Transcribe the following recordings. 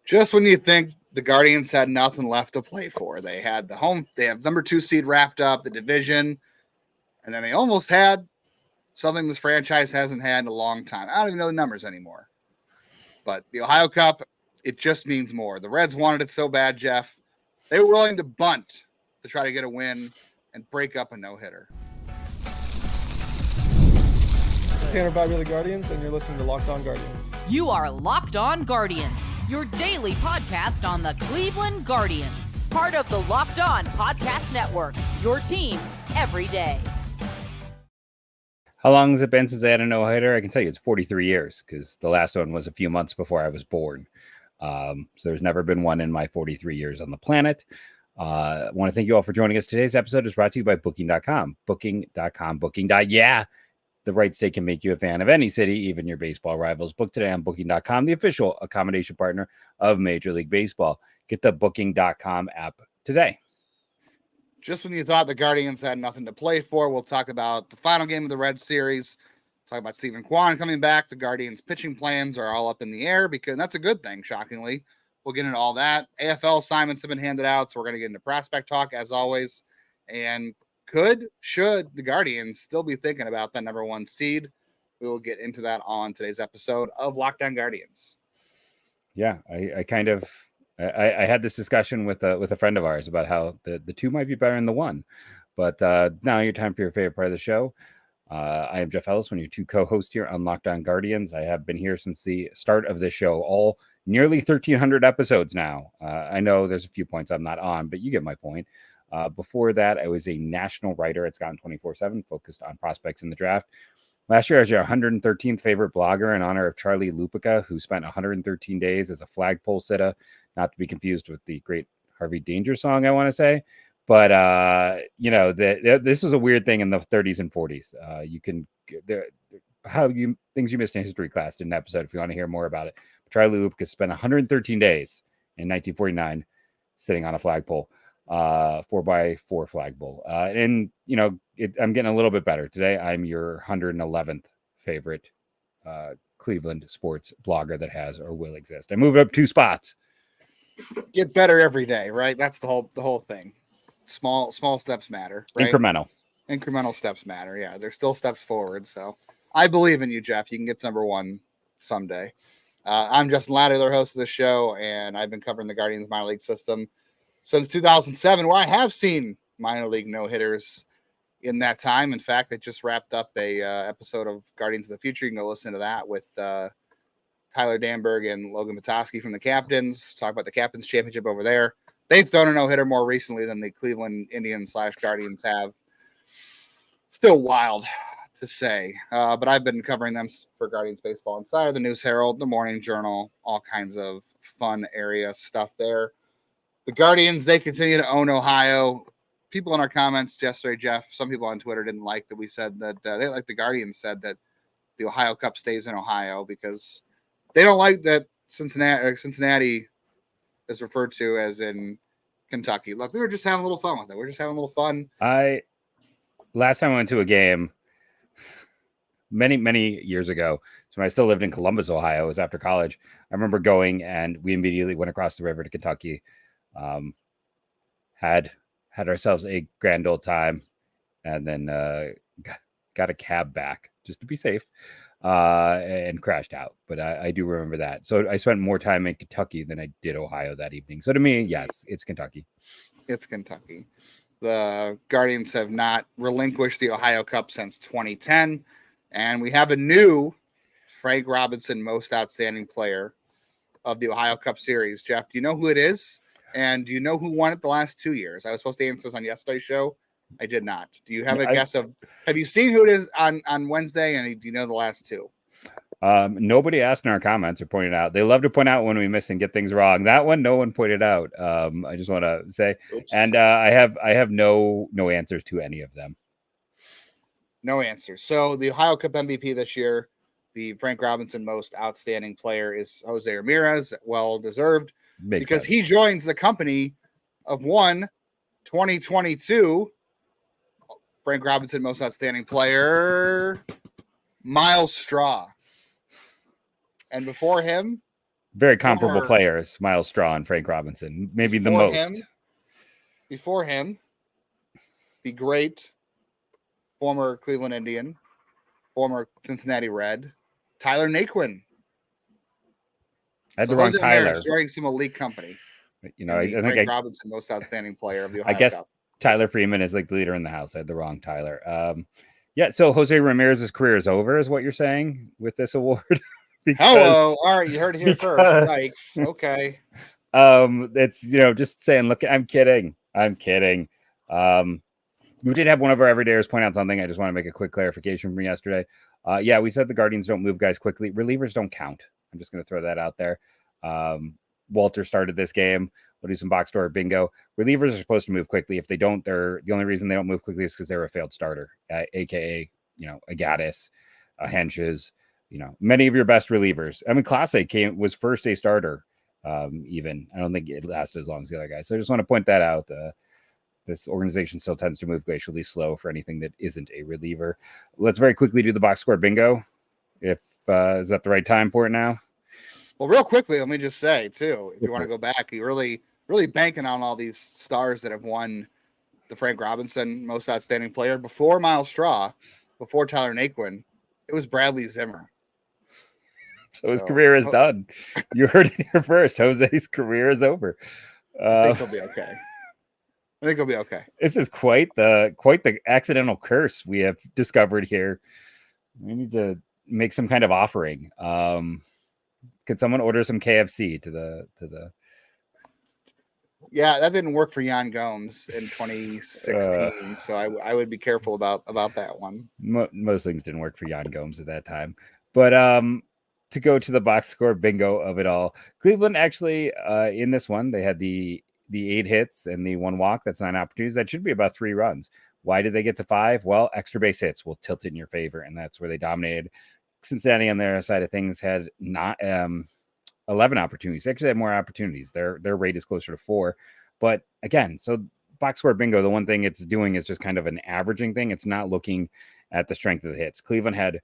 Just when you think the Guardians had nothing left to play for, they have number 2 seed wrapped up, the division, and then they almost had something this franchise hasn't had in a long time. I don't even know the numbers anymore. But the Ohio Cup, it just means more. The Reds wanted it so bad, Jeff. They were willing to bunt to try to get a win and break up a no-hitter. Tanner Bibee of the Guardians, and you're listening to Locked On Guardians. You are Locked On Guardians, your daily podcast on the Cleveland Guardians. Part of the Locked On Podcast Network, your team every day. How long has it been since they had a no-hitter? I can tell you it's 43 years because the last one was a few months before I was born. So there's never been one in my 43 years on the planet. I want to thank you all for joining us. Today's episode is brought to you by Booking.com. Booking.com. Yeah. The right state can make you a fan of any city, even your baseball rivals. Book today on Booking.com, the official accommodation partner of Major League Baseball. Get the Booking.com app today. Just when you thought the Guardians had nothing to play for, we'll talk about the final game of the Red Series. Talk about Steven Kwan coming back. The Guardians' pitching plans are all up in the air because that's a good thing, shockingly. We'll get into all that. AFL assignments have been handed out, so we're going to get into prospect talk as always. And should the Guardians still be thinking about that number 1 seed? We will get into that on today's episode of Locked On Guardians. Yeah, I had this discussion with a friend of ours about how the 2 might be better than the 1. But now your time for your favorite part of the show. I am Jeff Ellis, one of your 2 co-hosts here on Locked On Guardians. I have been here since the start of the show, all nearly 1,300 episodes now. I know there's a few points I'm not on, but you get my point. Before that, I was a national writer at Scott 24/7, focused on prospects in the draft. Last year, I was your 113th favorite blogger in honor of Charlie Lupica, who spent 113 days as a flagpole sitter, not to be confused with the great Harvey Danger song, I want to say. But, this is a weird thing in the 30s and 40s. Things you missed in history class did an episode if you want to hear more about it. But Charlie Lupica spent 113 days in 1949 sitting on a flagpole. 4x4 flagpole. I'm getting a little bit better. Today, I'm your 111th favorite Cleveland sports blogger that has or will exist. I moved up 2 spots. Get better every day, right? That's the whole thing. Small steps matter, right? Incremental steps matter. Yeah, there's still steps forward. So I believe in you, Jeff. You can get to number 1 someday. I'm Justin Latter, the host of the show, and I've been covering the Guardians minor league system since 2007, where I have seen minor league no-hitters in that time. In fact, they just wrapped up a episode of Guardians of the Future. You can go listen to that with Tyler Danberg and Logan Petoskey from the Captains. Talk about the Captains Championship over there. They've thrown a no-hitter more recently than the Cleveland Indians / Guardians have. Still wild to say. But I've been covering them for Guardians Baseball Insider, the News Herald, the Morning Journal, all kinds of fun area stuff there. The Guardians, they continue to own Ohio. People in our comments yesterday, Jeff, some people on Twitter didn't like that we said that the Guardians said that the Ohio Cup stays in Ohio because they don't like that Cincinnati is referred to as in Kentucky. Look, we were just having a little fun with it. We're just having a little fun. Last time I went to a game many years ago, so when I still lived in Columbus, Ohio, it was after college. I remember going and we immediately went across the river to Kentucky. Had ourselves a grand old time, and then got a cab back just to be safe, and crashed out. But I do remember that. So I spent more time in Kentucky than I did Ohio that evening. So to me, yeah, it's Kentucky. It's Kentucky. The Guardians have not relinquished the Ohio Cup since 2010, and we have a new Frank Robinson Most Outstanding Player of the Ohio Cup Series. Jeff, do you know who it is? And do you know who won it the last 2 years? I was supposed to answer this on yesterday's show. I did not. Do you have a guess of? Have you seen who it is on Wednesday? And do you know the last 2? Nobody asked in our comments or pointed out. They love to point out when we miss and get things wrong. That one, no one pointed out. I just want to say, oops. And I have no answers to any of them. No answers. So the Ohio Cup MVP this year, the Frank Robinson Most Outstanding Player, is Jose Ramirez. Well deserved. Because he joins the company of 2022 Frank Robinson Most Outstanding Player, Myles Straw. And before him, very comparable players, Myles Straw and Frank Robinson, maybe the most. Before him, the great former Cleveland Indian, former Cincinnati Red, Tyler Naquin. I had the wrong Tyler. Joining some elite company. You know, I think Frank Robinson, most outstanding player of the Ohio I guess Cup. Tyler Freeman is like the leader in the house. I had the wrong Tyler. Yeah, so Jose Ramirez's career is over, is what you're saying with this award? Hello. All right, you heard it here first. Yikes. Okay. It's, you know, just saying, look, I'm kidding. We did have one of our everydayers point out something. I just want to make a quick clarification from yesterday. Yeah, we said the Guardians don't move guys quickly. Relievers don't count. I'm just going to throw that out there. Walter started this game. We'll do some box score bingo. Relievers are supposed to move quickly. If they don't, the only reason they don't move quickly is because they're a failed starter, aka, you know, a Gaddis, a Henches, you know, many of your best relievers. I mean, Clase was first a starter. Even I don't think it lasted as long as the other guys. So I just want to point that out. This organization still tends to move glacially slow for anything that isn't a reliever. Let's very quickly do the box score bingo. If is that the right time for it now? Well, real quickly, let me just say too, if you want to go back, you really banking on all these stars that have won the Frank Robinson Most Outstanding Player before Myles Straw, before Tyler Naquin. It was Bradley Zimmer. So his career is done. You heard it here first. Jose's career is over. I think he'll be okay. I think he'll be okay. This is quite the accidental curse we have discovered here. We need to make some kind of offering. Could someone order some KFC to the? Yeah, that didn't work for Yan Gomes in 2016, so I would be careful about that one. Most things didn't work for Yan Gomes at that time, but to go to the box score bingo of it all, Cleveland actually in this one they had the 8 hits and the 1 walk. That's 9 opportunities. That should be about 3 runs. Why did they get to 5? Well, extra base hits will tilt it in your favor, and that's where they dominated. Cincinnati on their side of things had not 11 opportunities. They actually had more opportunities. Their rate is closer to 4. But again, so box score bingo, the one thing it's doing is just kind of an averaging thing. It's not looking at the strength of the hits. Cleveland had,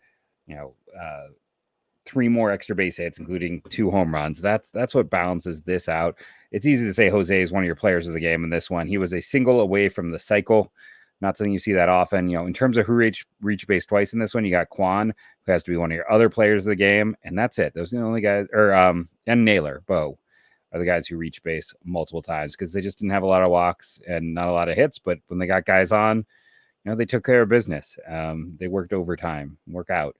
3 more extra base hits, including 2 home runs. That's what balances this out. It's easy to say Jose is one of your players of the game in this one. He was a single away from the cycle. Not something you see that often. In terms of who reached base twice in this one, you got Kwan, who has to be one of your other players of the game, and that's it. Those are the only guys, and Naylor, Bo, are the guys who reach base multiple times because they just didn't have a lot of walks and not a lot of hits. But when they got guys on, they took care of business. They worked overtime, work out,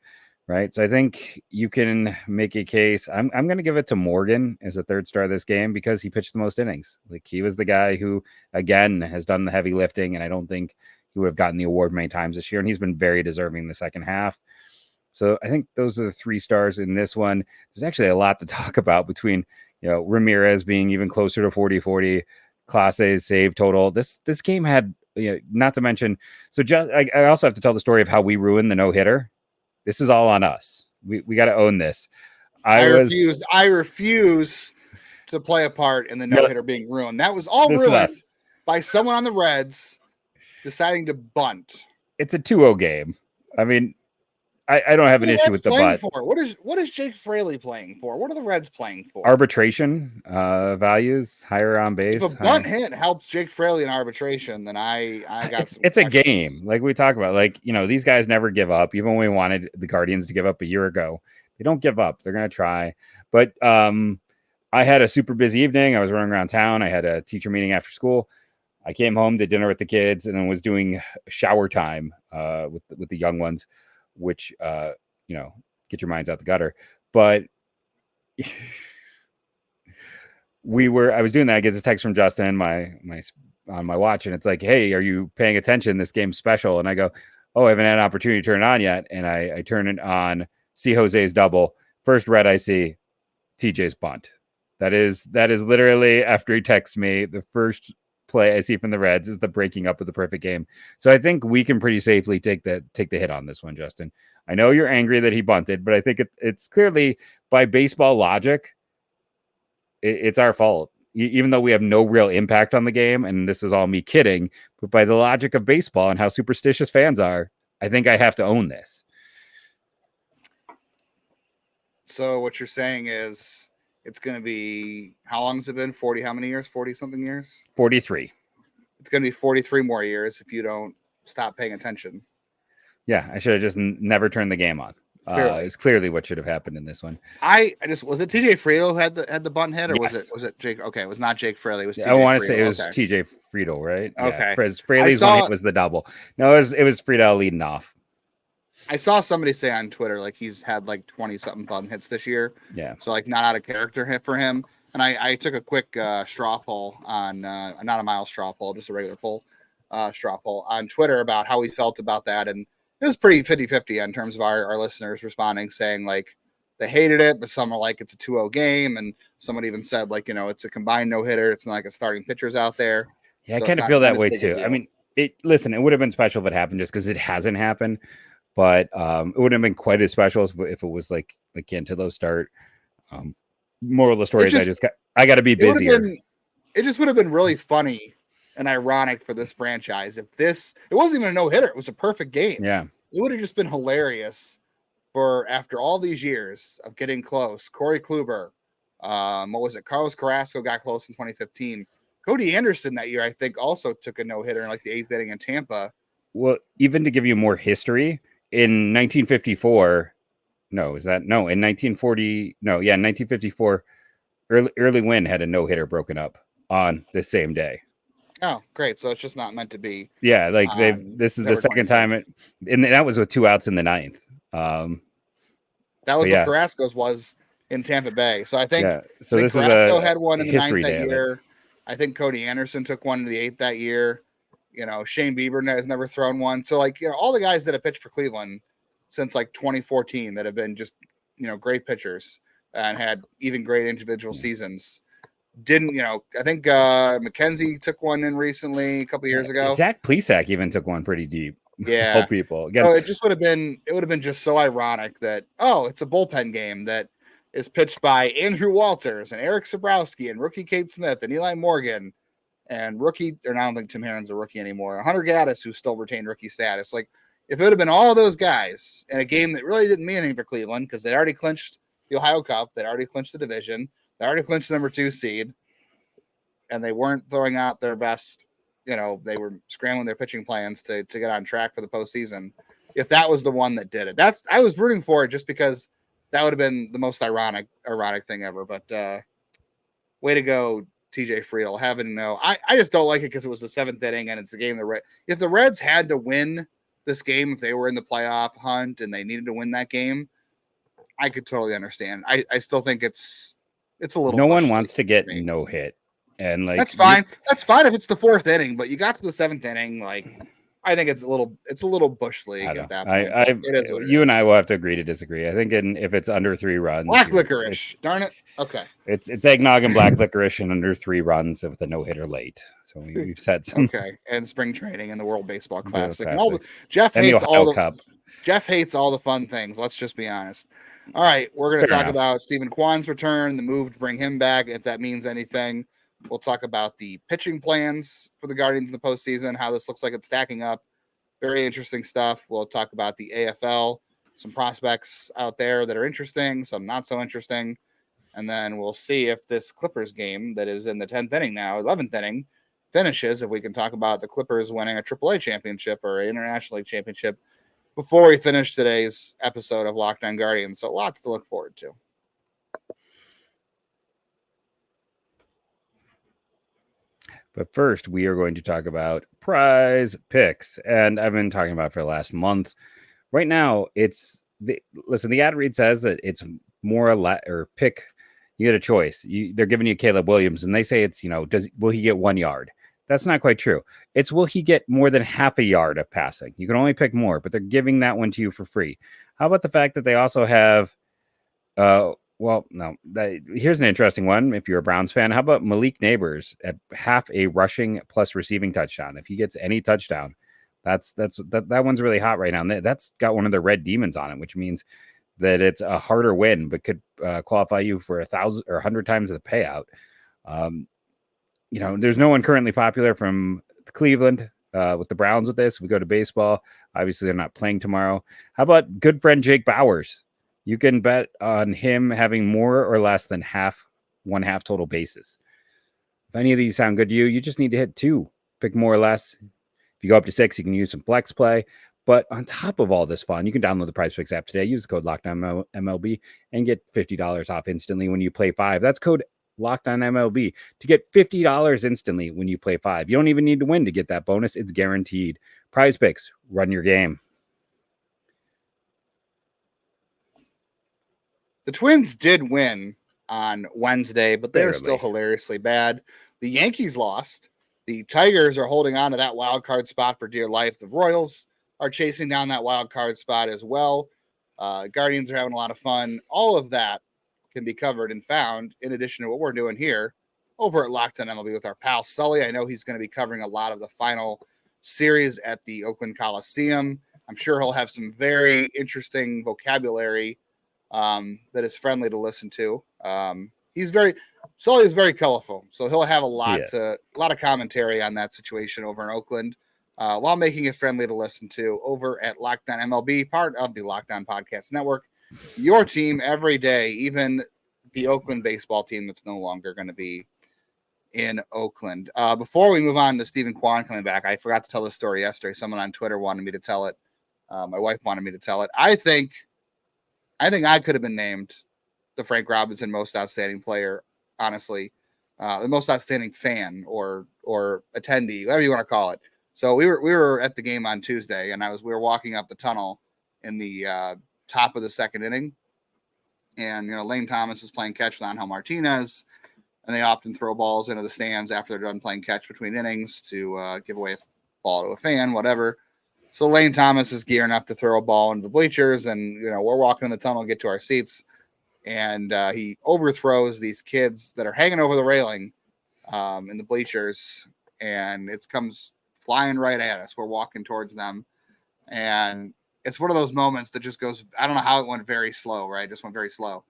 right? So I think you can make a case. I'm going to give it to Morgan as a third star of this game because he pitched the most innings. Like, he was the guy who, again, has done the heavy lifting, and I don't think he would have gotten the award many times this year, and he's been very deserving in the second half. So I think those are the 3 stars in this one. There's actually a lot to talk about between, Ramirez being even closer to 40-40, Clase's save total. This game had, not to mention, so I also have to tell the story of how we ruined the no-hitter. This is all on us. We got to own this. I refuse to play a part in the no-hitter being ruined. That was all ruined by someone on the Reds deciding to bunt. It's a 2-0 game. I mean, I don't have an issue with the bunt. What is Jake Fraley playing for? What are the Reds playing for? Arbitration values, higher on base. If a bunt hit helps Jake Fraley in arbitration, then I got it's a game. Like we talk about, these guys never give up. Even when we wanted the Guardians to give up a year ago, they don't give up. They're going to try. But I had a super busy evening. I was running around town. I had a teacher meeting after school. I came home, did dinner with the kids, and then was doing shower time with the young ones, which, get your minds out the gutter. But I was doing that. I get this text from Justin, on my watch, and it's like, hey, are you paying attention? This game's special. And I go, oh, I haven't had an opportunity to turn it on yet. And I turn it on, see Jose's double. First red I see, TJ's bunt. That is literally, after he texts me, the first play I see from the Reds is the breaking up of the perfect game. So I think we can pretty safely take the hit on this one, Justin. I know you're angry that he bunted, but I think it's clearly, by baseball logic, it's our fault. Even though we have no real impact on the game, and this is all me kidding, but by the logic of baseball and how superstitious fans are, I think I have to own this. So what you're saying is It's going to be, how long has it been? 40, how many years? 40 something years? 43. It's going to be 43 more years if you don't stop paying attention. Yeah, I should have just never turned the game on. It's clearly what should have happened in this one. I just, was it TJ Friedl had the bunt hit, or yes. was it Jake? Okay, it was not Jake Fraley. It was TJ. I want to say it was TJ Friedl, right? Okay, yeah. Fraley's one hit was the double. No, it was Friedl leading off. I saw somebody say on Twitter like he's had like 20 something bunt hits this year. Yeah, so like not out of character hit for him. And I took a quick straw poll on not a Myles Straw poll, just a regular poll, straw poll on Twitter about how he felt about that, and it was pretty 50-50 in terms of our listeners responding, saying like they hated it, but some are like it's a 2-0 game, and someone even said like, it's a combined no-hitter. It's not like a starting pitcher's out there. Yeah, so I kind of feel that way too. I mean, it would have been special if it happened just because it hasn't happened, but it wouldn't have been quite as special if it was like Cantillo start. Moral of the story is I got to be busier. It just would have been really funny and ironic for this franchise if it wasn't even a no-hitter, it was a perfect game. Yeah, it would have just been hilarious for, after all these years of getting close. Corey Kluber, what was it, Carlos Carrasco got close in 2015. Cody Anderson that year, I think, also took a no-hitter in like the 8th inning in Tampa. Well, even to give you more history, in 1954 in 1954 early Wynn had a no-hitter broken up on the same day. Oh, great. So it's just not meant to be. Yeah, like this is the second time and that was with 2 outs in the 9th. That was what Carrasco's was in Tampa Bay. So I think, so this Carrasco had one in the 9th that day year. I think Cody Anderson took one in the 8th that year. Shane Bieber has never thrown one. So like, all the guys that have pitched for Cleveland since like 2014 that have been just, great pitchers and had even great individual seasons. Didn't, I think McKenzie took one in recently a couple years ago. Zach Plesac even took one pretty deep. Yeah. Help people. Again, it would have been just so ironic that, it's a bullpen game that is pitched by Andrew Walters and Eric Sabrowski and rookie Kate Smith and Eli Morgan and rookie, or I don't think Tim Herron's a rookie anymore, Hunter Gaddis, who still retained rookie status. Like, if it would have been all those guys in a game that really didn't mean anything for Cleveland because they already clinched the Ohio Cup, they already clinched the division, they already clinched the number 2 seed, and they weren't throwing out their best, they were scrambling their pitching plans to get on track for the postseason. If that was the one that did it, I was rooting for it just because that would have been the most ironic thing ever. But way to go, TJ Friedl. I just don't like it because it was the 7th inning and it's a game if the Reds had to win this game, if they were in the playoff hunt and they needed to win that game, I could totally understand. I still think it's a little. No one wants to get no hit, and like that's fine. That's fine if it's the 4th inning, but you got to the 7th inning. Like, I think it's a little bush league at that point. It is what it is. And I will have to agree to disagree. I think if it's under 3 runs, black licorice. Darn it. Okay. It's eggnog and black licorice and under 3 runs with a no hitter late. So we've said some. Okay, and spring training and the World Baseball Classic and Jeff hates all the fun things. Let's just be honest. All right, we're going to talk about Steven Kwan's return, the move to bring him back, if that means anything. We'll talk about the pitching plans for the Guardians in the postseason, how this looks like it's stacking up. Very interesting stuff. We'll talk about the AFL, some prospects out there that are interesting, some not so interesting. And then we'll see if this Clippers game that is in the 10th inning now, 11th inning, finishes, if we can talk about the Clippers winning a AAA championship or an International League championship before we finish today's episode of Locked On Guardians. So lots to look forward to. But first, we are going to talk about PrizePicks. And I've been talking about it for the last month. Right now, the ad read says that it's more or pick. You get a choice. They're giving you Caleb Williams, and they say it's, will he get 1 yard? That's not quite true. It's will he get more than half a yard of passing? You can only pick more, but they're giving that one to you for free. How about the fact that they also have, here's an interesting one. If you're a Browns fan, how about Malik Neighbors at half a rushing plus receiving touchdown? If he gets any touchdown, that one's really hot right now. And that's got one of the red demons on it, which means that it's a harder win, but could qualify you for 1,000 or 100 times the payout. There's no one currently popular from Cleveland with the Browns with this. We go to baseball. Obviously, they're not playing tomorrow. How about good friend Jake Bowers? You can bet on him having more or less than half 1/2 total bases. If any of these sound good to you, you just need to hit 2. Pick more or less. If you go up to 6, you can use some flex play. But on top of all this fun, you can download the PrizePicks app today. Use the code LOCKEDONMLB and get $50 off instantly when you play 5. That's code LOCKEDONMLB to get $50 instantly when you play 5. You don't even need to win to get that bonus. It's guaranteed. PrizePicks, run your game. The Twins did win on Wednesday, but they're still hilariously bad. The Yankees lost. The Tigers are holding on to that wild card spot for dear life. The Royals are chasing down that wild card spot as well. Guardians are having a lot of fun. All of that can be covered and found in addition to what we're doing here over at Locked On MLB with our pal Sully. I know he's going to be covering a lot of the final series at the Oakland Coliseum. I'm sure he'll have some very interesting vocabulary that is friendly to listen to. Sully is very colorful, so he'll have a lot of commentary on that situation over in Oakland, while making it friendly to listen to over at Locked On MLB, part of the Locked On Podcast Network. Your team every day, even the Oakland baseball team that's no longer going to be in Oakland. Before we move on to Steven Kwan coming back, I forgot to tell this story yesterday. Someone on Twitter wanted me to tell it. My wife wanted me to tell it. I think I could have been named the Frank Robinson most outstanding player, honestly, the most outstanding fan or attendee, whatever you want to call it. So we were at the game on Tuesday, and we were walking up the tunnel in the top of the second inning, and Lane Thomas is playing catch with Angel Martinez, and they often throw balls into the stands after they're done playing catch between innings to give away a ball to a fan, whatever. So Lane Thomas is gearing up to throw a ball into the bleachers, and we're walking in the tunnel, get to our seats, and he overthrows these kids that are hanging over the railing in the bleachers, and it comes flying right at us. We're walking towards them, and it's one of those moments that just goes, I don't know how it went very slow, right? It just went very slow.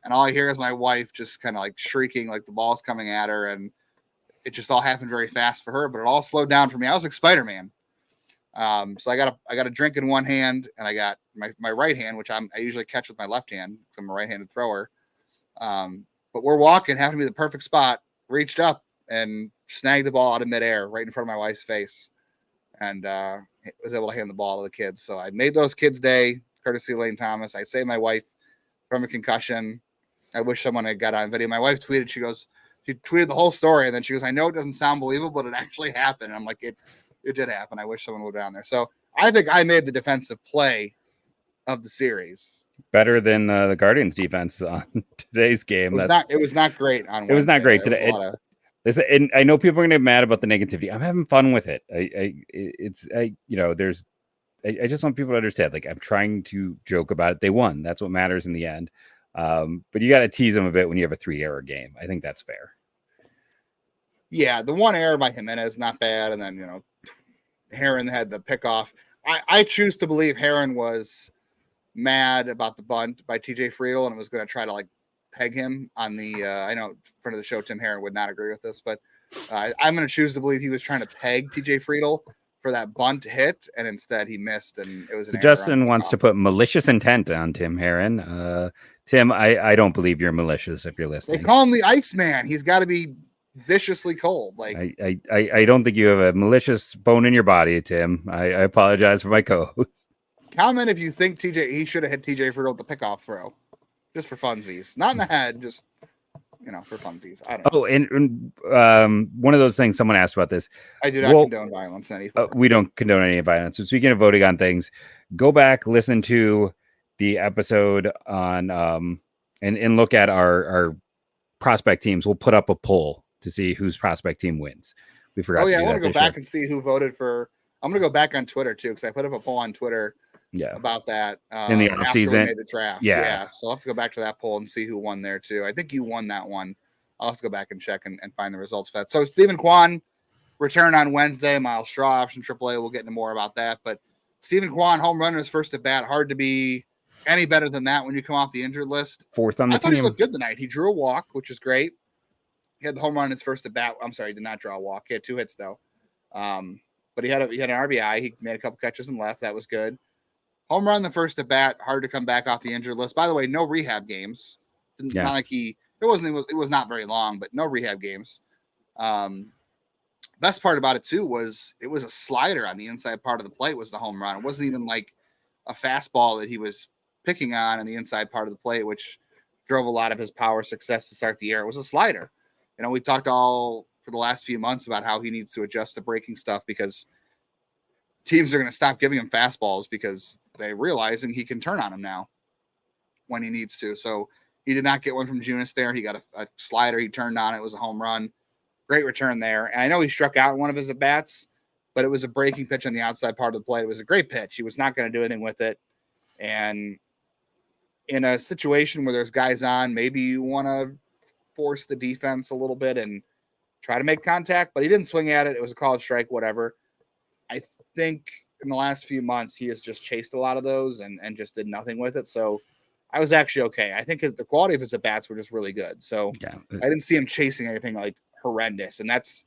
And all I hear is my wife just kind of like shrieking, like the ball's coming at her, and it just all happened very fast for her, but it all slowed down for me. I was like Spider-Man. So I got a drink in one hand, and I got my right hand, which I usually catch with my left hand because I'm a right-handed thrower. But we're walking, happened to be the perfect spot, reached up and snagged the ball out of midair right in front of my wife's face, and was able to hand the ball to the kids. So I made those kids' day, courtesy of Lane Thomas. I saved my wife from a concussion. I wish someone had got on video. My wife tweeted, she tweeted the whole story, and then she goes, I know it doesn't sound believable, but it actually happened. And I'm like, it did happen. I wish someone would have down there. So I think I made the defensive play of the series. Better than the Guardians defense on today's game. It was not great on Wednesday. It was not great today. And I know people are going to be mad about the negativity. I'm having fun with it. I just want people to understand, like, I'm trying to joke about it. They won. That's what matters in the end. But you got to tease them a bit when you have a 3-error game. I think that's fair. Yeah. The one error by Jimenez, not bad. And then, Herron had the pickoff. I choose to believe Herron was mad about the bunt by TJ Friedl and was going to try to peg him on the I know friend of the show Tim Herron would not agree with this, but I'm going to choose to believe he was trying to peg TJ Friedl for that bunt hit, and instead he missed, and it was an Justin wants to put malicious intent on Tim Herron. Tim, I don't believe you're malicious if you're listening. They call him the Iceman. He's got to be viciously cold. I don't think you have a malicious bone in your body, Tim. I apologize for my co-host. Comment if you think he should have hit TJ Friedl with the pickoff throw, just for funsies, not in the head, just for funsies. I don't know. Oh, and one of those things someone asked about this. I do not condone violence in any form. We don't condone any violence. So speaking of voting on things, go back, listen to the episode on and look at our prospect teams. We'll put up a poll to see whose prospect team wins. We forgot. Oh yeah, I want to go back and see who voted for. I'm going to go back on Twitter too, because I put up a poll on Twitter. Yeah, about that in the offseason, we made the draft. Yeah, so I'll have to go back to that poll and see who won there too. I think you won that one. I'll have to go back and check and find the results for that. So Steven Kwan return on Wednesday. Myles Straw option AAA. We'll get into more about that. But Steven Kwan home run his first at bat. Hard to be any better than that when you come off the injured list. Fourth on the team. I thought he looked good tonight. He drew a walk, which is great. He had the home run his first at bat. I'm sorry, he did not draw a walk. He had 2 hits though. But he had an RBI. He made a couple catches and left. That was good. Home run the first at bat. Hard to come back off the injured list. By the way, no rehab games. Not like it It was not very long, but no rehab games. Best part about it too was it was a slider on the inside part of the plate was the home run. It wasn't even like a fastball that he was picking on the inside part of the plate, which drove a lot of his power success to start the year. It was a slider. We talked all for the last few months about how he needs to adjust to breaking stuff because teams are going to stop giving him fastballs because they're realizing he can turn on them now when he needs to. So he did not get one from Junis there. He got a slider. He turned on. It was a home run. Great return there. And I know he struck out in one of his at-bats, but it was a breaking pitch on the outside part of the plate. It was a great pitch. He was not going to do anything with it. And in a situation where there's guys on, maybe you want to force the defense a little bit and try to make contact, but he didn't swing at it. It was a called strike, whatever. I think in the last few months, he has just chased a lot of those and just did nothing with it. So I was actually okay. I think the quality of his at-bats were just really good. So yeah. I didn't see him chasing anything like horrendous. And that's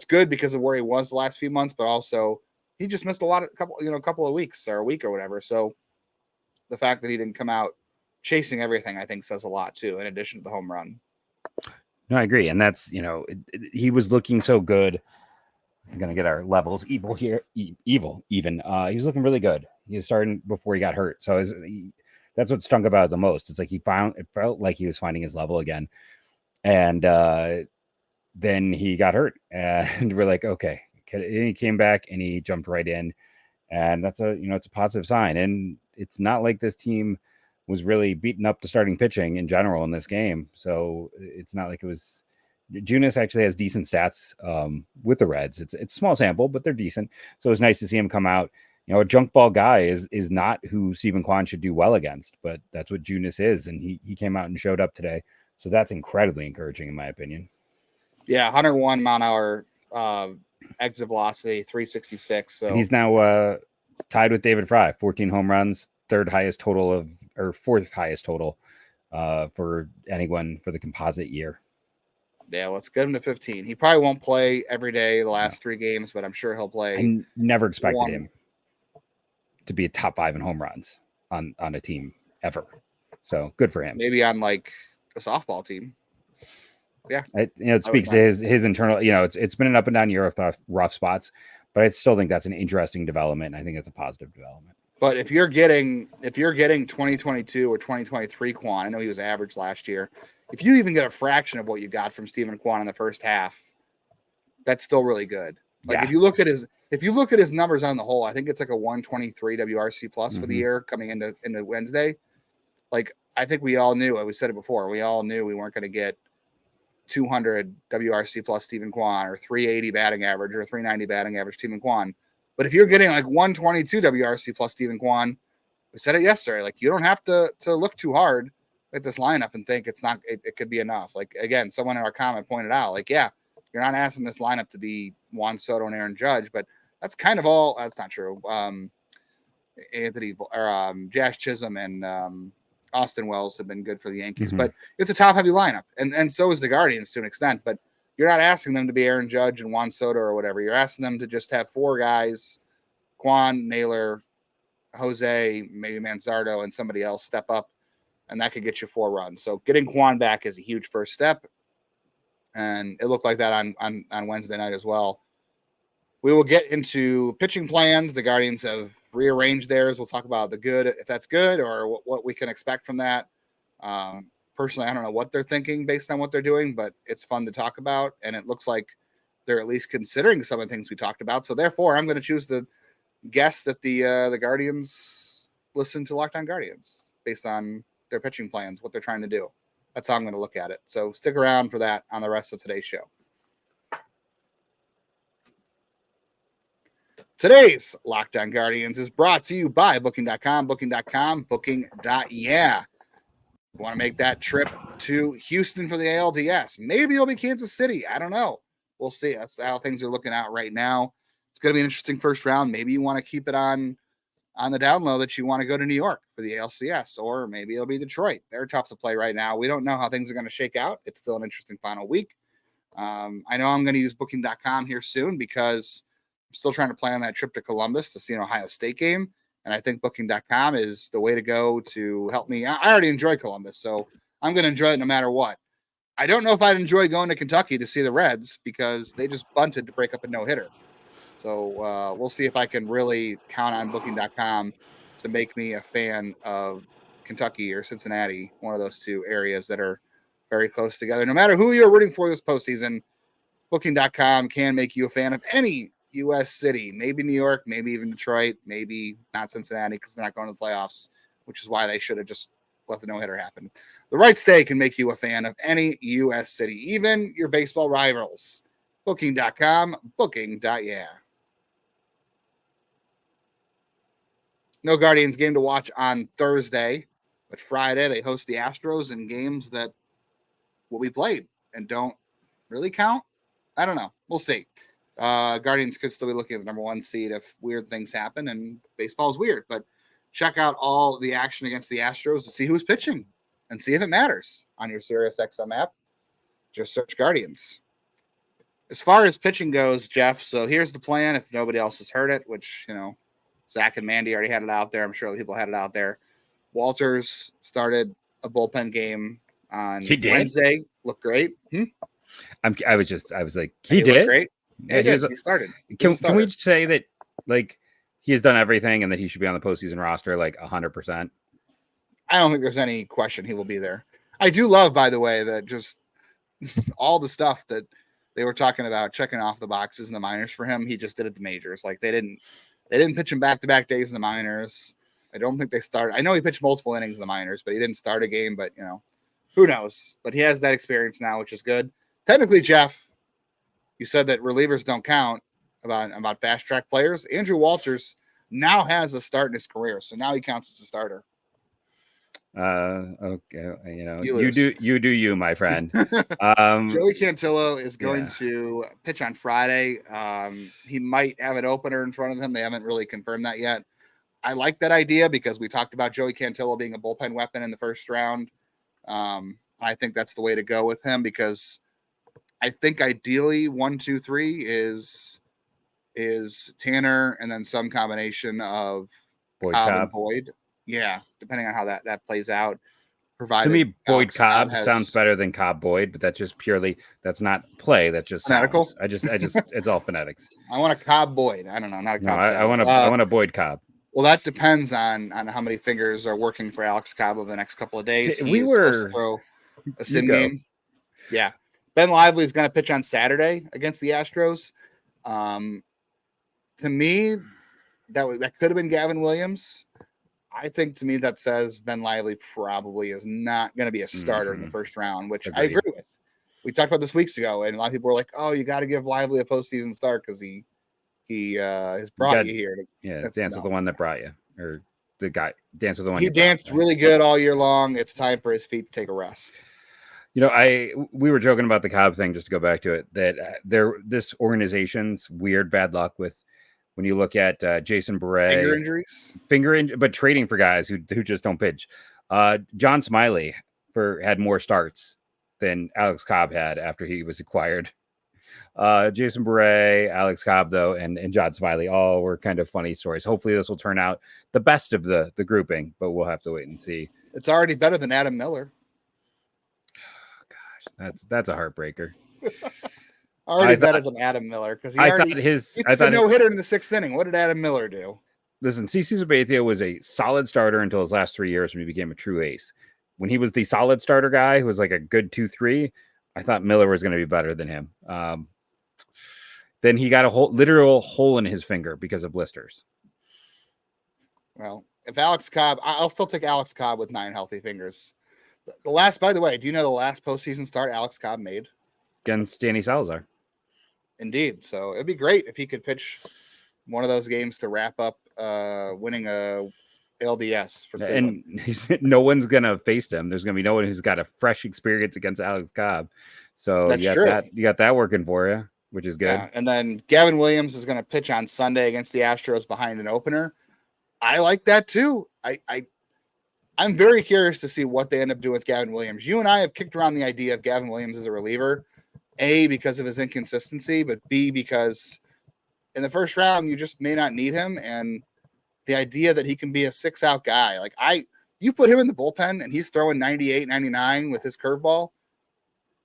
good because of where he was the last few months, but also he just missed a couple of weeks or a week or whatever. So the fact that he didn't come out chasing everything, I think says a lot too, in addition to the home run. No, I agree. And that's, he was looking so good. I'm going to get our levels evil here. Evil, even. He's looking really good. He's starting before he got hurt. So that's what stunk about it the most. It's like it felt like he was finding his level again. And then he got hurt. And we're like, okay. And he came back and he jumped right in. And that's it's a positive sign. And it's not like this team was really beating up the starting pitching in general in this game. So it's not like it was. Junis actually has decent stats with the Reds. It's small sample, but they're decent. So it's nice to see him come out. A junk ball guy is not who Steven Kwan should do well against, but that's what Junis is. And he came out and showed up today. So that's incredibly encouraging in my opinion. Yeah. 101 mile an hour exit velocity, 366. So and he's now tied with David Fry, 14 home runs, fourth highest total for anyone for the composite year. Yeah, let's get him to 15. He probably won't play every day the last 3 games, but I'm sure he'll play. I never expected him to be a top 5 in home runs on a team ever. So good for him. Maybe on like a softball team. Yeah. It speaks to his internal, it's been an up and down year of rough spots, but I still think that's an interesting development. I think it's a positive development. But if you're getting 2022 or 2023 Kwan, I know he was average last year. If you even get a fraction of what you got from Steven Kwan in the first half, that's still really good. Like if you look at his numbers on the whole, I think it's like a 123 WRC plus for the year coming into Wednesday. Like I think we all knew, we said it before, we all knew we weren't going to get 200 WRC plus Steven Kwan or 380 batting average or 390 batting average Steven Kwan. But if you're getting like 122 WRC plus Steven Kwan, we said it yesterday, like you don't have to look too hard at this lineup and think it could be enough. Like again, someone in our comment pointed out, like, yeah, you're not asking this lineup to be Juan Soto and Aaron Judge, but that's kind of all. That's not true. Josh Chisholm and Austin Wells have been good for the Yankees, but it's a top heavy lineup, and so is the Guardians to an extent. But you're not asking them to be Aaron Judge and Juan Soto or whatever. You're asking them to just have 4 guys, Kwan, Naylor, Jose, maybe Manzardo, and somebody else step up, and that could get you 4 runs. So getting Kwan back is a huge first step, and it looked like that on Wednesday night as well. We will get into pitching plans. The Guardians have rearranged theirs. We'll talk about the good, if that's good, or what we can expect from that. Personally, I don't know what they're thinking based on what they're doing, but it's fun to talk about, and it looks like they're at least considering some of the things we talked about. So therefore, I'm going to choose to guess that the Guardians listen to Locked On Guardians based on their pitching plans, what they're trying to do. That's how I'm going to look at it. So stick around for that on the rest of today's show. Today's Locked On Guardians is brought to you by Booking.com, Booking.yeah. You want to make that trip to Houston for the ALDS. Maybe it'll be Kansas City. I don't know. We'll see. That's how things are looking out right now. It's going to be an interesting first round. Maybe you want to keep it on the down low that you want to go to New York for the ALCS, or maybe it'll be Detroit. They're tough to play right now. We don't know how things are going to shake out. It's still an interesting final week. I know I'm going to use Booking.com here soon because I'm still trying to plan that trip to Columbus to see an Ohio State game. And I think Booking.com is the way to go to help me. I already enjoy Columbus, so I'm going to enjoy it no matter what. I don't know if I'd enjoy going to Kentucky to see the Reds because they just bunted to break up a no-hitter. So we'll see if I can really count on Booking.com to make me a fan of Kentucky or Cincinnati, one of those two areas that are very close together. No matter who you're rooting for this postseason, Booking.com can make you a fan of any U.S. city, maybe New York, maybe even Detroit, maybe not Cincinnati because they're not going to the playoffs, which is why they should have just let the no-hitter happen. The right stay can make you a fan of any U.S. city, even your baseball rivals. Booking.com, booking.yeah. No Guardians game to watch on Thursday, but Friday they host the Astros in games that will be played and don't really count. I don't know. We'll see. Guardians could still be looking at the number 1 seed if weird things happen, and baseball is weird. But check out all the action against the Astros to see who's pitching and see if it matters on your SiriusXM app. Just search Guardians. As far as pitching goes, Jeff, so here's the plan if nobody else has heard it, which, Zach and Mandy already had it out there. I'm sure people had it out there. Walters started a bullpen game on Wednesday. Looked great. I was like, he did. Great. Yeah, he started. Can we say that, like, he has done everything and that he should be on the postseason roster, like 100%? I don't think there's any question he will be there. I do love, by the way, that just all the stuff that they were talking about checking off the boxes in the minors for him. He just did at the majors. Like they didn't pitch him back-to-back days in the minors. I don't think they started. I know he pitched multiple innings in the minors, but he didn't start a game. But who knows? But he has that experience now, which is good. Technically, Jeff, you said that relievers don't count about fast track players. Andrew Walters now has a start in his career, so now he counts as a starter. Okay, you do you, my friend. Joey Cantillo is going to pitch on Friday. He might have an opener in front of him. They haven't really confirmed that yet. I like that idea because we talked about Joey Cantillo being a bullpen weapon in the first round. I think that's the way to go with him because I think ideally 1, 2, 3 is Tanner and then some combination of Cobb and Boyd. Yeah, depending on how that plays out. To me, Boyd Cobb sounds better than Cobb Boyd, but that's just that's not play. That's just phonetical. I just it's all phonetics. I want a Cobb Boyd. I don't know, not a Cobb. I want a Boyd Cobb. Well, that depends on how many fingers are working for Alex Cobb over the next couple of days. He's supposed to throw a sim game. Yeah. Ben Lively is going to pitch on Saturday against the Astros. To me, that could have been Gavin Williams. I think to me that says Ben Lively probably is not going to be a starter in the first round, which I agree with. We talked about this weeks ago, and a lot of people were like, "Oh, you got to give Lively a postseason start because he has brought you here." Dance with the one that brought you, or the guy dance with the one. He danced really good all year long. It's time for his feet to take a rest. We were joking about the Cobb thing, just to go back to it, that this organization's weird bad luck with when you look at Jason Beret, finger injuries, but trading for guys who just don't pitch. John Smiley had more starts than Alex Cobb had after he was acquired. Jason Beret, Alex Cobb, though, and John Smiley all were kind of funny stories. Hopefully this will turn out the best of the grouping, but we'll have to wait and see. It's already better than Adam Miller. That's a heartbreaker. Better than Adam Miller because he took a no-hitter in the 6th inning. What did Adam Miller do? Listen, CC Sabathia was a solid starter until his last 3 years when he became a true ace. When he was the solid starter guy who was like a good 2-3, I thought Miller was going to be better than him. Then he got a literal hole in his finger because of blisters. Well, if Alex Cobb, I'll still take Alex Cobb with 9 healthy fingers. By the way, do you know the last postseason start Alex Cobb made? Against Danny Salazar. Indeed. So it'd be great if he could pitch one of those games to wrap up winning a LDS for Cleveland. And no one's going to face him. There's going to be no one who's got a fresh experience against Alex Cobb. So you got that working for you, which is good. Yeah. And then Gavin Williams is going to pitch on Sunday against the Astros behind an opener. I like that too. I'm very curious to see what they end up doing with Gavin Williams. You and I have kicked around the idea of Gavin Williams as a reliever, A, because of his inconsistency, but B, because in the first round, you just may not need him. And the idea that he can be a 6-out guy, you put him in the bullpen and he's throwing 98, 99 with his curveball.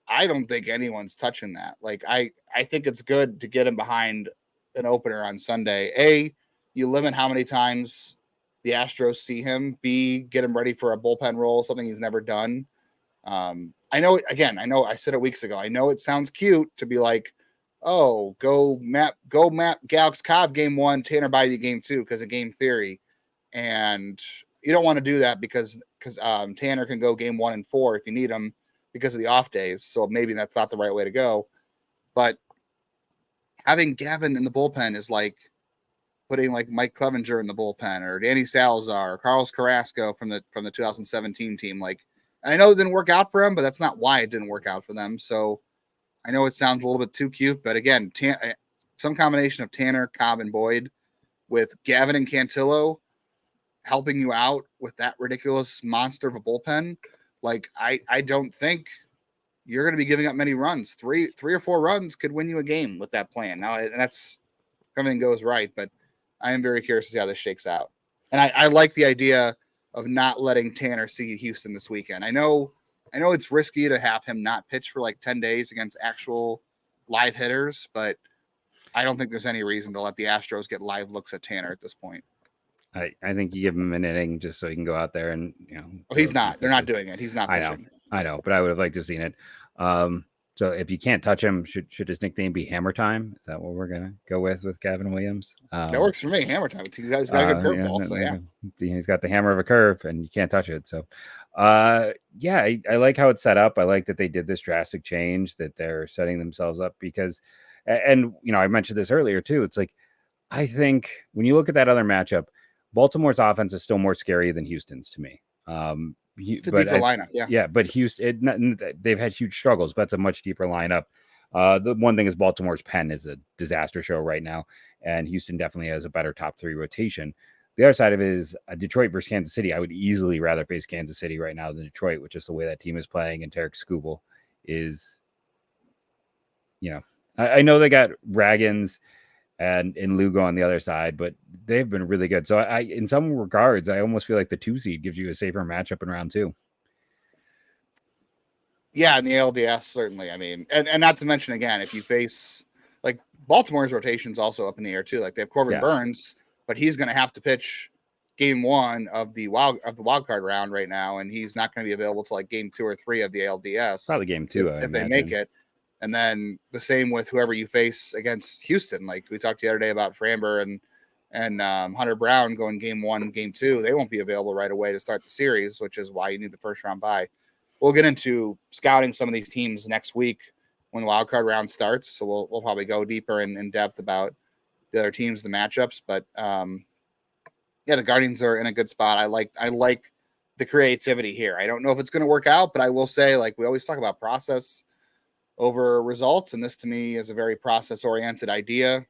I don't think anyone's touching that. Like, I think it's good to get him behind an opener on Sunday. A, you limit how many times the Astros see him. B, get him ready for a bullpen role, something he's never done. I know I said it weeks ago. I know it sounds cute to be like, oh, go map Galax Cobb game 1, Tanner Bibee game 2 because of game theory. And you don't want to do that because Tanner can go game 1 and 4 if you need him because of the off days. So maybe that's not the right way to go. But having Gavin in the bullpen is like putting like Mike Clevenger in the bullpen or Danny Salazar or Carlos Carrasco from the 2017 team. Like, I know it didn't work out for him, but that's not why it didn't work out for them. So I know it sounds a little bit too cute, but again, some combination of Tanner, Cobb, and Boyd with Gavin and Cantillo helping you out with that ridiculous monster of a bullpen. Like, I don't think you're going to be giving up many runs. Three or four runs could win you a game with that plan. Now, and that's everything goes right, but I am very curious to see how this shakes out. And I like the idea of not letting Tanner see Houston this weekend. I know it's risky to have him not pitch for like 10 days against actual live hitters, but I don't think there's any reason to let the Astros get live looks at Tanner at this point. I think you give him an inning just so he can go out there and, you know. Well, he's not. They're not doing it. He's not pitching. I know, but I would have liked to have seen it. So if you can't touch him, should his nickname be Hammer Time? Is that what we're gonna go with Gavin Williams? That works for me. Hammer Time. You guys got a good curveball, so yeah. He's got the hammer of a curve, and you can't touch it. So, I like how it's set up. I like that they did this drastic change, that they're setting themselves up because, and you know, I mentioned this earlier too. It's like, I think when you look at that other matchup, Baltimore's offense is still more scary than Houston's to me. It's a deeper lineup, yeah. Yeah, but Houston, they've had huge struggles, but it's a much deeper lineup. The one thing is Baltimore's pen is a disaster show right now, and Houston definitely has a better top 3 rotation. The other side of it is Detroit versus Kansas City. I would easily rather face Kansas City right now than Detroit, which is the way that team is playing, and Tarek Skubal is, you know, I know they got Raggins and Lugo on the other side, but they've been really good. So in some regards, I almost feel like the 2 seed gives you a safer matchup in round 2. Yeah, in the LDS, certainly. I mean, and not to mention, again, if you face, like, Baltimore's rotation's also up in the air too. Like, they have Corbin Burns, but he's going to have to pitch game 1 of the wild card round right now, and he's not going to be available to like game 2 or 3 of the LDS. Probably game 2 if they make it. And then the same with whoever you face against Houston. Like we talked the other day about Framber and Hunter Brown going game 1, game 2. They won't be available right away to start the series, which is why you need the first round bye. We'll get into scouting some of these teams next week when the wild card round starts. So we'll probably go deeper in depth about the other teams, the matchups. But the Guardians are in a good spot. I like the creativity here. I don't know if it's going to work out, but I will say, like we always talk about process over results, and this to me is a very process-oriented idea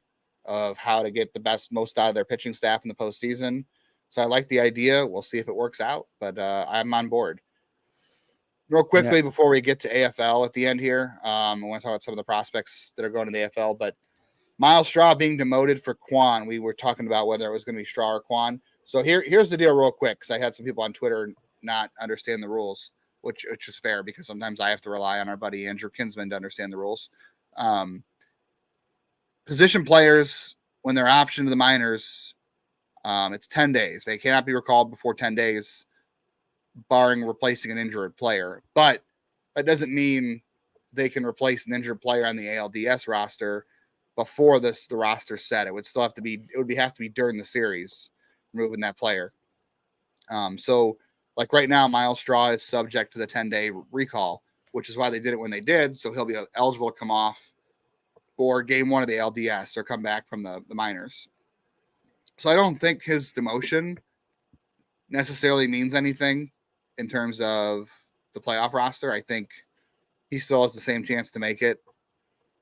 of how to get the most out of their pitching staff in the postseason. So I like the idea. We'll see if it works out, but I'm on board. Real quickly before we get to AFL at the end here, I want to talk about some of the prospects that are going to the AFL, but Myles Straw being demoted for Kwan. We were talking about whether it was going to be Straw or Kwan. So here's the deal real quick, because I had some people on Twitter not understand the rules. Which is fair because sometimes I have to rely on our buddy Andrew Kinsman to understand the rules. Position players, when they're optioned to the minors, it's 10 days. They cannot be recalled before 10 days, barring replacing an injured player. But that doesn't mean they can replace an injured player on the ALDS roster before the roster set. It would still have to be during the series, removing that player. Like right now, Myles Straw is subject to the 10-day recall, which is why they did it when they did. So he'll be eligible to come off for game 1 of the LDS or come back from the minors. So I don't think his demotion necessarily means anything in terms of the playoff roster. I think he still has the same chance to make it,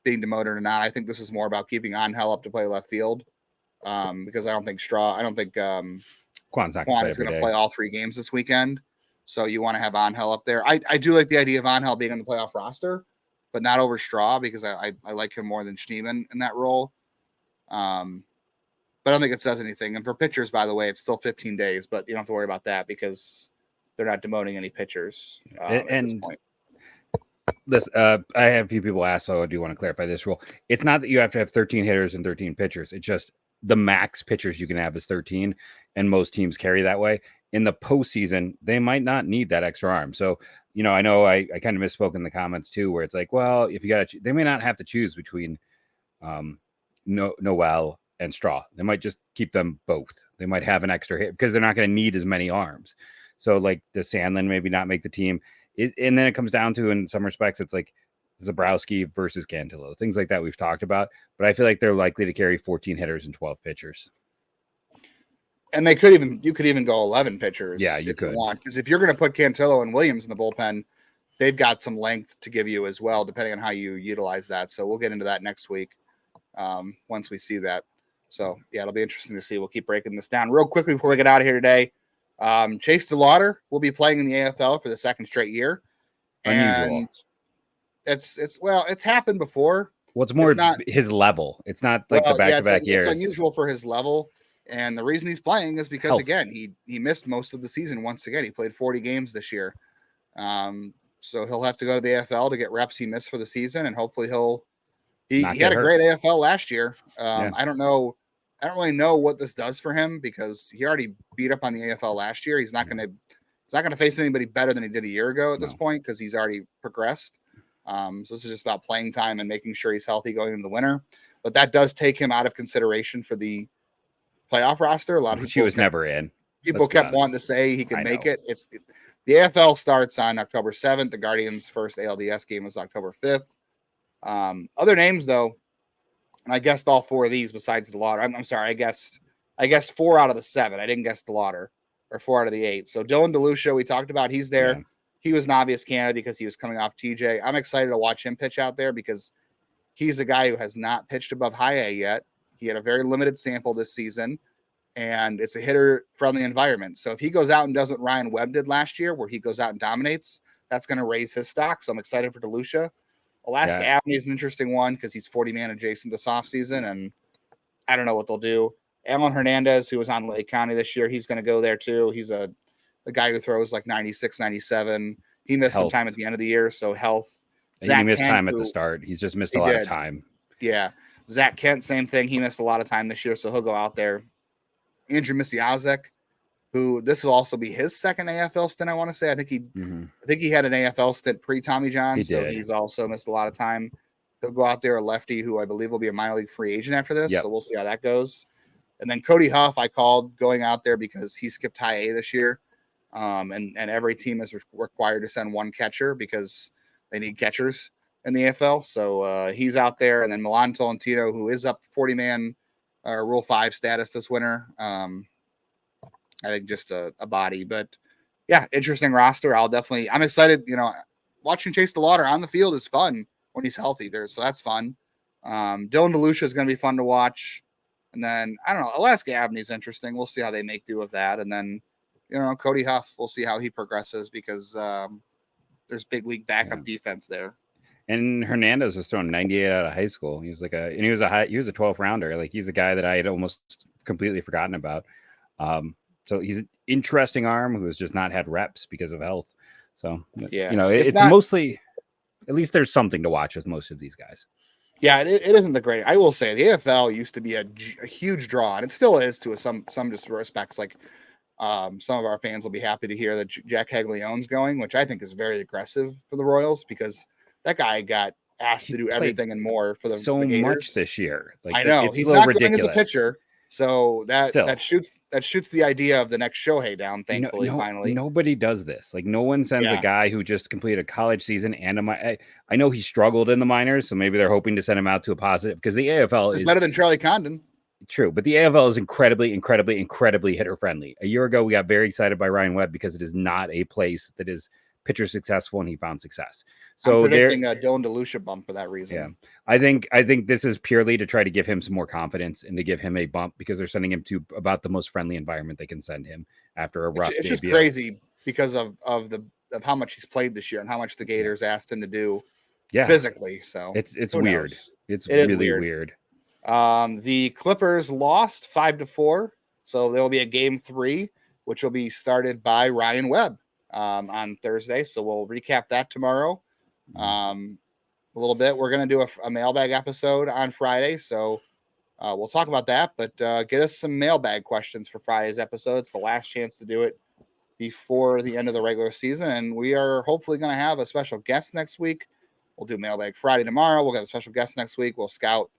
being demoted or not. I think this is more about keeping Angel up to play left field because I don't think Kwan is going to play all 3 games this weekend. So you want to have Angel up there. I do like the idea of Angel being on the playoff roster, but not over Straw because I like him more than Schneemann in that role. But I don't think it says anything. And for pitchers, by the way, it's still 15 days, but you don't have to worry about that because they're not demoting any pitchers at this point. This I have a few people ask, so I do want to clarify this rule. It's not that you have to have 13 hitters and 13 pitchers. It's just the max pitchers you can have is 13, and most teams carry that way. In the postseason, they might not need that extra arm. So, I know I kind of misspoke in the comments too, where it's like, well, if you got to, they may not have to choose between Noel and Straw. They might just keep them both. They might have an extra hit because they're not going to need as many arms. So, like, the Sandlin maybe not make the team. And then it comes down to, in some respects, it's like Zabrowski versus Cantillo, things like that we've talked about. But I feel like they're likely to carry 14 hitters and 12 pitchers. And you could even go 11 pitchers. Yeah, you could. Because if you're going to put Cantillo and Williams in the bullpen, they've got some length to give you as well, depending on how you utilize that. So we'll get into that next week once we see that. So, yeah, it'll be interesting to see. We'll keep breaking this down. Real quickly before we get out of here today, Chase DeLauter will be playing in the AFL for the second straight year. Unusual. And it's happened before. Well, it's more his level. It's not like the back-to-back years. It's unusual for his level. And the reason he's playing is because, again, he missed most of the season once again. He played 40 games this year. So he'll have to go to the AFL to get reps he missed for the season, and hopefully he had a great AFL last year. I don't really know what this does for him because he already beat up on the AFL last year. He's not going to face anybody better than he did a year ago at this point because he's already progressed. So this is just about playing time and making sure he's healthy going into the winter. But that does take him out of consideration for the playoff roster. A lot of people he was never in. People kept wanting to say he could make it. The AFL starts on October 7th. The Guardians' first ALDS game was October 5th. Other names though, and I guessed all four of these besides DeLauter. I'm sorry, I guessed 4 out of the 7. I didn't guess DeLauter, or 4 out of the 8. So Dylan DeLucia, we talked about, he's there. Yeah. He was an obvious candidate because he was coming off TJ. I'm excited to watch him pitch out there because he's a guy who has not pitched above high A yet. He had a very limited sample this season, and it's a hitter-friendly environment. So if he goes out and does what Ryan Webb did last year, where he goes out and dominates, that's going to raise his stock. So I'm excited for DeLucia. Alaska Avenue is an interesting one because he's 40-man adjacent this offseason, and I don't know what they'll do. Alan Hernandez, who was on Lake County this year, he's going to go there too. He's a guy who throws like 96, 97. He missed some time at the end of the year, so health. He missed time at the start. He's just missed a lot of time. Yeah. Zach Kent, same thing. He missed a lot of time this year, so he'll go out there. Andrew Misiazek, who this will also be his second AFL stint, I want to say. I think he had an AFL stint pre-Tommy John, so he's also missed a lot of time. He'll go out there, a lefty who I believe will be a minor league free agent after this, so we'll see how that goes. And then Cody Huff, I called going out there because he skipped high A this year, and every team is required to send one catcher because they need catchers in the AFL. So he's out there, and then Milan Tolentino, who is up 40-man Rule 5 status this winter. I think just a body, but yeah, interesting roster. I'm excited. Watching Chase DeLauter on the field is fun when he's healthy there. So that's fun. Dylan DeLucia is going to be fun to watch. And then I don't know, Alaska Avenue is interesting. We'll see how they make do with that. And then, Cody Huff, we'll see how he progresses because there's big league backup defense there. And Hernandez was thrown 98 out of high school. He was he was a 12th rounder. Like, he's a guy that I had almost completely forgotten about. So he's an interesting arm who has just not had reps because of health. So, it's mostly, at least there's something to watch with most of these guys. Yeah, it isn't the great. I will say the AFL used to be a huge draw, and it still is to some respects. Like some of our fans will be happy to hear that Jack Haglione's going, which I think is very aggressive for the Royals because that guy got asked to do everything and more for the Gators. Much this year. I know he's not going as a pitcher, so that shoots the idea of the next Shohei down. Thankfully, finally, nobody does this. Like, no one sends a guy who just completed a college season and I know he struggled in the minors, so maybe they're hoping to send him out to a positive because the AFL is better than Charlie Condon. True, but the AFL is incredibly hitter friendly. A year ago, we got very excited by Ryan Webb because it is not a place that is pitcher successful, and he found success. So I'm predicting a Dylan DeLucia bump for that reason. Yeah, I think this is purely to try to give him some more confidence and to give him a bump because they're sending him to about the most friendly environment they can send him after a rough. It's just crazy because of how much he's played this year and how much the Gators asked him to do physically. So it's weird. It is really weird. The Clippers lost 5-4, so there will be a game 3, which will be started by Ryan Webb on Thursday. So we'll recap that tomorrow. a little bit. We're going to do a mailbag episode on Friday, so we'll talk about that. But get us some mailbag questions for Friday's episode. It's the last chance to do it before the end of the regular season, and we are hopefully going to have a special guest next week. We'll do mailbag Friday tomorrow. We'll have a special guest next week. We'll scout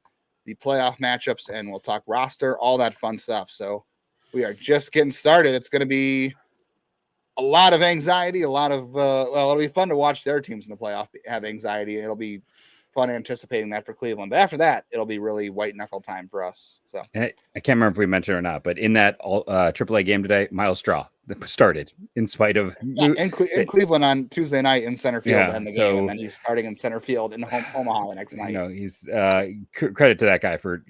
the playoff matchups, and we'll talk roster, all that fun stuff. So we are just getting started. It's going to be a lot of anxiety, a lot of it'll be fun to watch their teams in the playoff have anxiety. It'll be fun anticipating that for Cleveland. But after that, it'll be really white knuckle time for us. So I can't remember if we mentioned it or not, but in that AAA game today, Myles Straw started in spite of in Cleveland on Tuesday night in center field to end the game, and then he's starting in center field in Omaha the next night. He's credit to that guy for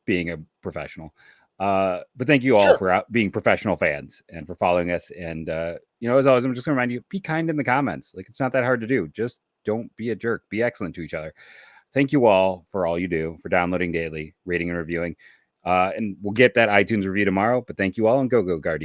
being a professional. But thank you all for being professional fans and for following us. And as always, I'm just going to remind you: be kind in the comments. Like, it's not that hard to do. Just don't be a jerk. Be excellent to each other. Thank you all for all you do, for downloading daily, rating and reviewing. And we'll get that iTunes review tomorrow. But thank you all, and go Guardians.